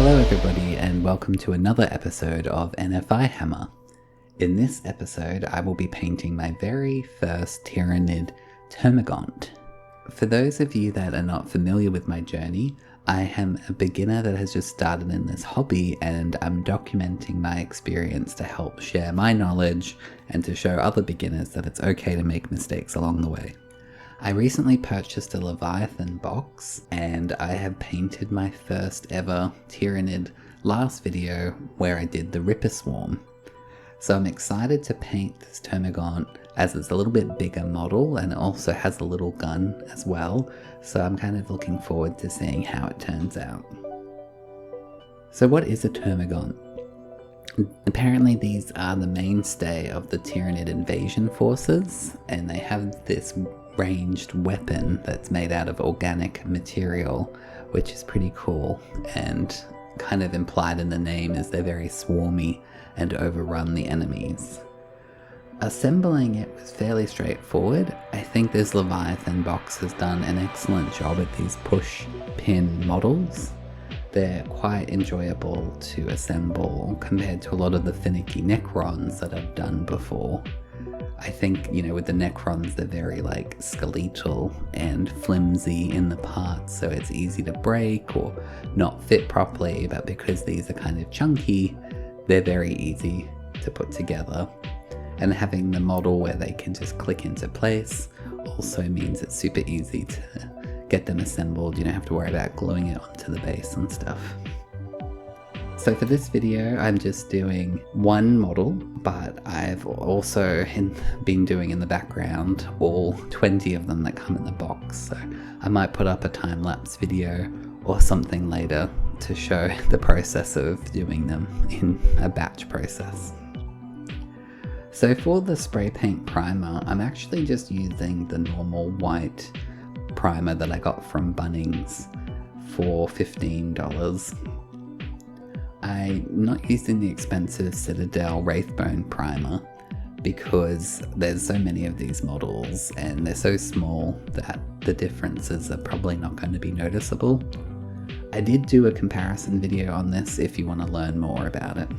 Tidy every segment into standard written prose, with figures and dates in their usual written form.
Hello everybody and welcome to another episode of NFI Hammer. In this episode I will be painting my very first Tyranid Termagant. For those of you that are not familiar with my journey, I am a beginner that has just started in this hobby and I'm documenting my experience to help share my knowledge and to show other beginners that it's okay to make mistakes along the way. I recently purchased a Leviathan box and I have painted my first ever Tyranid last video where I did the Ripper Swarm. So I'm excited to paint this Termagant as it's a little bit bigger model and it also has a little gun as well, so I'm kind of looking forward to seeing how it turns out. So what is a Termagant? Apparently these are the mainstay of the Tyranid invasion forces and they have this ranged weapon that's made out of organic material, which is pretty cool, and kind of implied in the name is they're very swarmy and overrun the enemies. Assembling it was fairly straightforward. I think this Leviathan box has done an excellent job at these push pin models. They're quite enjoyable to assemble compared to a lot of the finicky Necrons that I've done before. I think, with the Necrons, they're very skeletal and flimsy in the parts, so it's easy to break or not fit properly, but because these are kind of chunky, they're very easy to put together. And having the model where they can just click into place also means it's super easy to get them assembled. You don't have to worry about gluing it onto the base and stuff. So for this video, I'm just doing one model, but I've also been doing in the background all 20 of them that come in the box. So I might put up a time-lapse video or something later to show the process of doing them in a batch process. So for the spray paint primer, I'm actually just using the normal white primer that I got from Bunnings for $15. I'm not using the expensive Citadel Wraithbone primer because there's so many of these models and they're so small that the differences are probably not going to be noticeable. I did do a comparison video on this if you want to learn more about it.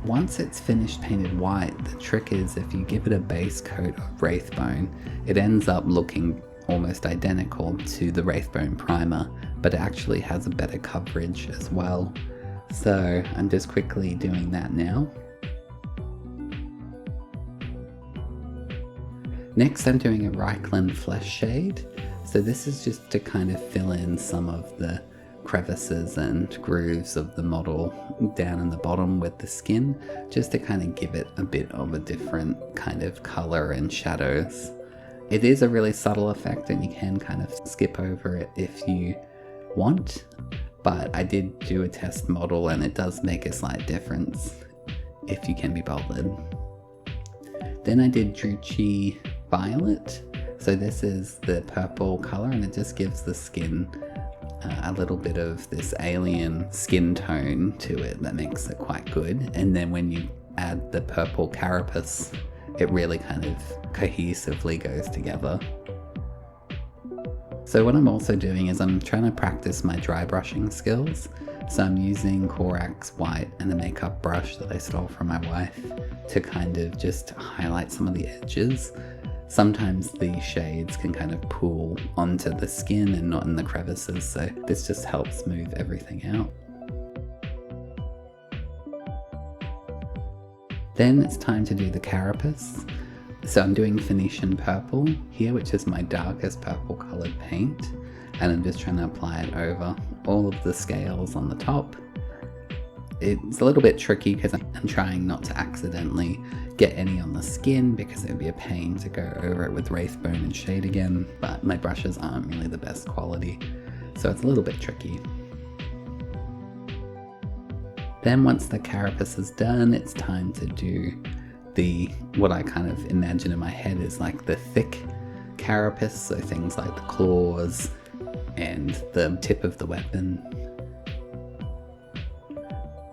Once it's finished painted white, the trick is if you give it a base coat of Wraithbone, it ends up looking almost identical to the Wraithbone primer, but it actually has a better coverage as well. So I'm just quickly doing that now. Next I'm doing a Reikland Fleshshade. So this is just to kind of fill in some of the crevices and grooves of the model down in the bottom with the skin, just to kind of give it a bit of a different kind of color and shadows. It is a really subtle effect and you can kind of skip over it if you want, but I did do a test model and it does make a slight difference if you can be bothered. Then I did Druchii Violet. So this is the purple color and it just gives the skin a little bit of this alien skin tone to it that makes it quite good. And then when you add the purple carapace, it really kind of cohesively goes together. So what I'm also doing is I'm trying to practice my dry brushing skills. So I'm using Corax White and a makeup brush that I stole from my wife to kind of just highlight some of the edges. Sometimes the shades can kind of pool onto the skin and not in the crevices, so this just helps smooth everything out. Then it's time to do the carapace. So I'm doing Phoenician Purple here, which is my darkest purple colored paint, and I'm just trying to apply it over all of the scales on the top. It's a little bit tricky because I'm trying not to accidentally get any on the skin because it would be a pain to go over it with Wraithbone and shade again, but my brushes aren't really the best quality, so it's a little bit tricky. Then once the carapace is done, it's time to do what I kind of imagine in my head is like the thick carapace, so things like the claws and the tip of the weapon.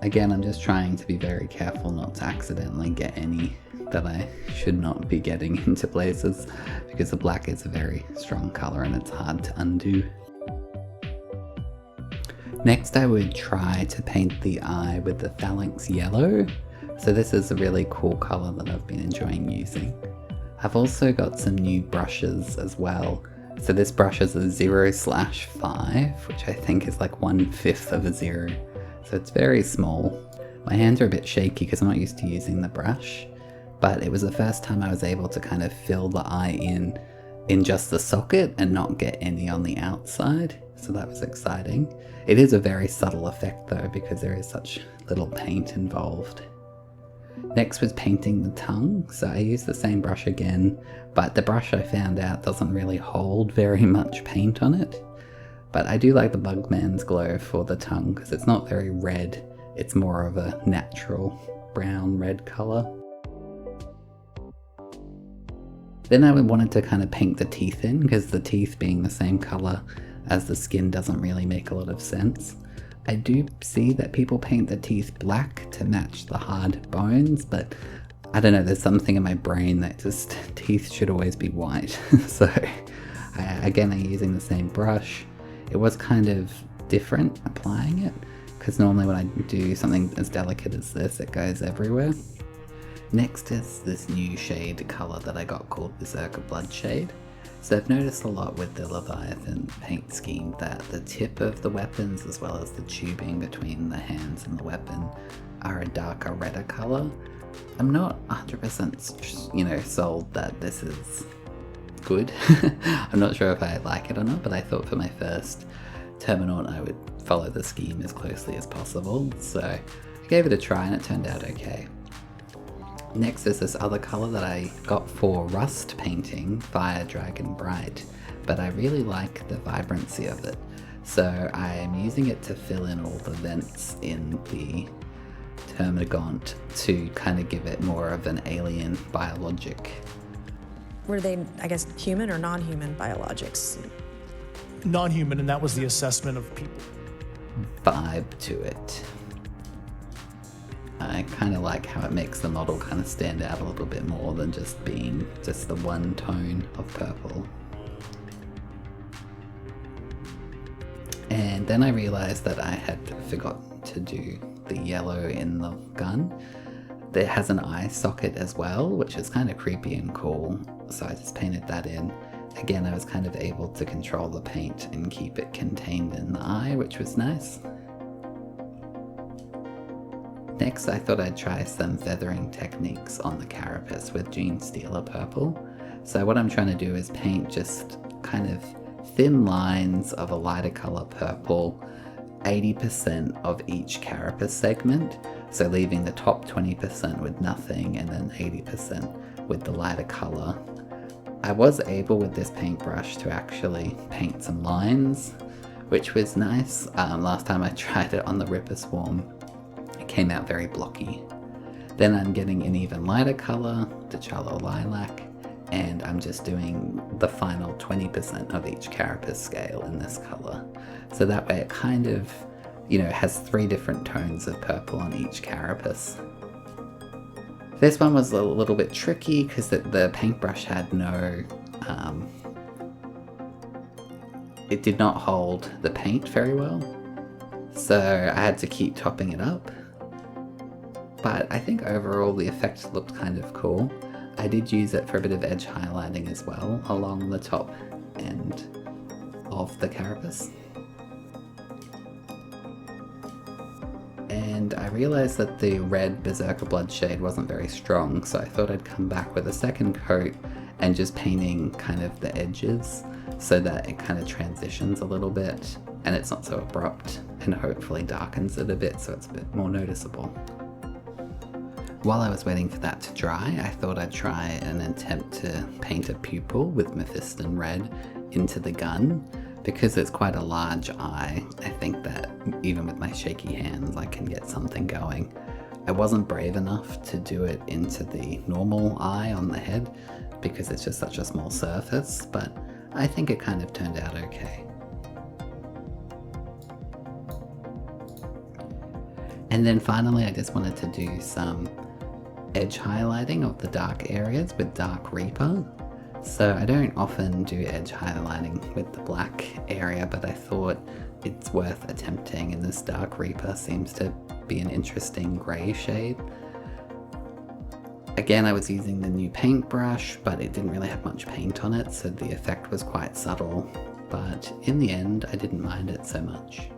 Again, I'm just trying to be very careful not to accidentally get any that I should not be getting into places because the black is a very strong color and it's hard to undo. Next I would try to paint the eye with the Phalanx Yellow. So this is a really cool colour that I've been enjoying using. I've also got some new brushes as well. So this brush is a 0/5, which I think is like 1/5 of a 0. So it's very small. My hands are a bit shaky because I'm not used to using the brush, but it was the first time I was able to kind of fill the eye in just the socket and not get any on the outside. So that was exciting. It is a very subtle effect though, because there is such little paint involved. Next was painting the tongue. So I used the same brush again, but the brush I found out doesn't really hold very much paint on it. But I do like the Bugman's Glow for the tongue because it's not very red. It's more of a natural brown red colour. Then I wanted to kind of paint the teeth in, because the teeth being the same colour as the skin doesn't really make a lot of sense. I do see that people paint the teeth black to match the hard bones, but I don't know, there's something in my brain that just teeth should always be white. So again, I'm using the same brush. It was kind of different applying it, because normally when I do something as delicate as this, it goes everywhere. Next is this new shade colour that I got called Beserker Bloodshade. So I've noticed a lot with the Leviathan paint scheme that the tip of the weapons as well as the tubing between the hands and the weapon are a darker redder colour. I'm not 100% sold that this is good. I'm not sure if I like it or not, but I thought for my first Termagant I would follow the scheme as closely as possible. So I gave it a try and it turned out okay. Next is this other colour that I got for rust painting, Fire Dragon Bright, but I really like the vibrancy of it. So I am using it to fill in all the vents in the Termagant to kind of give it more of an alien biologic. Were they, I guess, human or non-human biologics? Non-human, and that was the assessment of people. Vibe to it. I kind of like how it makes the model kind of stand out a little bit more than just being just the one tone of purple. And then I realized that I had forgot to do the yellow in the gun. It has an eye socket as well, which is kind of creepy and cool, so I just painted that in. Again, I was kind of able to control the paint and keep it contained in the eye, which was nice. Next, I thought I'd try some feathering techniques on the carapace with Genestealer Purple. So what I'm trying to do is paint just kind of thin lines of a lighter colour purple, 80% of each carapace segment, so leaving the top 20% with nothing and then 80% with the lighter colour. I was able with this paintbrush to actually paint some lines, which was nice. Last time I tried it on the Ripper Swarm, it came out very blocky. Then I'm getting an even lighter colour, Dechala Lilac, and I'm just doing the final 20% of each carapace scale in this colour. So that way it kind of, has 3 different tones of purple on each carapace. This one was a little bit tricky because the paintbrush had no, it did not hold the paint very well. So I had to keep topping it up. But I think overall the effect looked kind of cool. I did use it for a bit of edge highlighting as well along the top end of the carapace. And I realised that the red Beserker Bloodshade wasn't very strong, so I thought I'd come back with a second coat and just painting kind of the edges so that it kind of transitions a little bit and it's not so abrupt and hopefully darkens it a bit so it's a bit more noticeable. While I was waiting for that to dry, I thought I'd try an attempt to paint a pupil with Mephiston Red into the gun. Because it's quite a large eye, I think that even with my shaky hands I can get something going. I wasn't brave enough to do it into the normal eye on the head because it's just such a small surface, but I think it kind of turned out okay. And then finally I just wanted to do some edge highlighting of the dark areas with Dark Reaper. So I don't often do edge highlighting with the black area, but I thought it's worth attempting, and this Dark Reaper seems to be an interesting grey shade. Again, I was using the new paintbrush, but it didn't really have much paint on it, so the effect was quite subtle, but in the end I didn't mind it so much.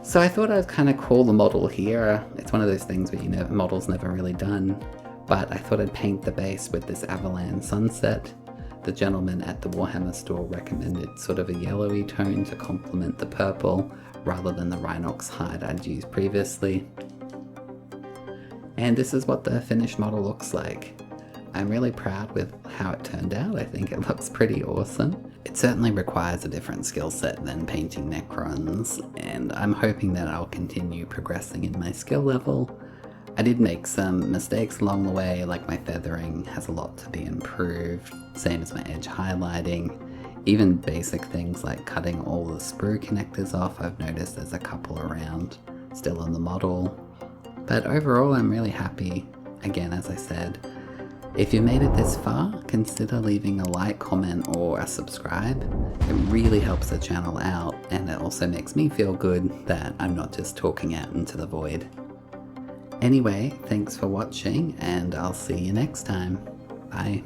So I thought I'd kind of call the model here. It's one of those things where the model's never really done, but I thought I'd paint the base with this Averland Sunset. The gentleman at the Warhammer store recommended sort of a yellowy tone to complement the purple, rather than the Rhinox hide I'd used previously. And this is what the finished model looks like. I'm really proud with how it turned out. I think it looks pretty awesome. It certainly requires a different skill set than painting Necrons, and I'm hoping that I'll continue progressing in my skill level. I did make some mistakes along the way, like my feathering has a lot to be improved, same as my edge highlighting. Even basic things like cutting all the sprue connectors off, I've noticed there's a couple around still on the model. But overall I'm really happy. Again, as I said, if you made it this far, consider leaving a like, comment or a subscribe. It really helps the channel out, and it also makes me feel good that I'm not just talking out into the void. Anyway, thanks for watching, and I'll see you next time. Bye.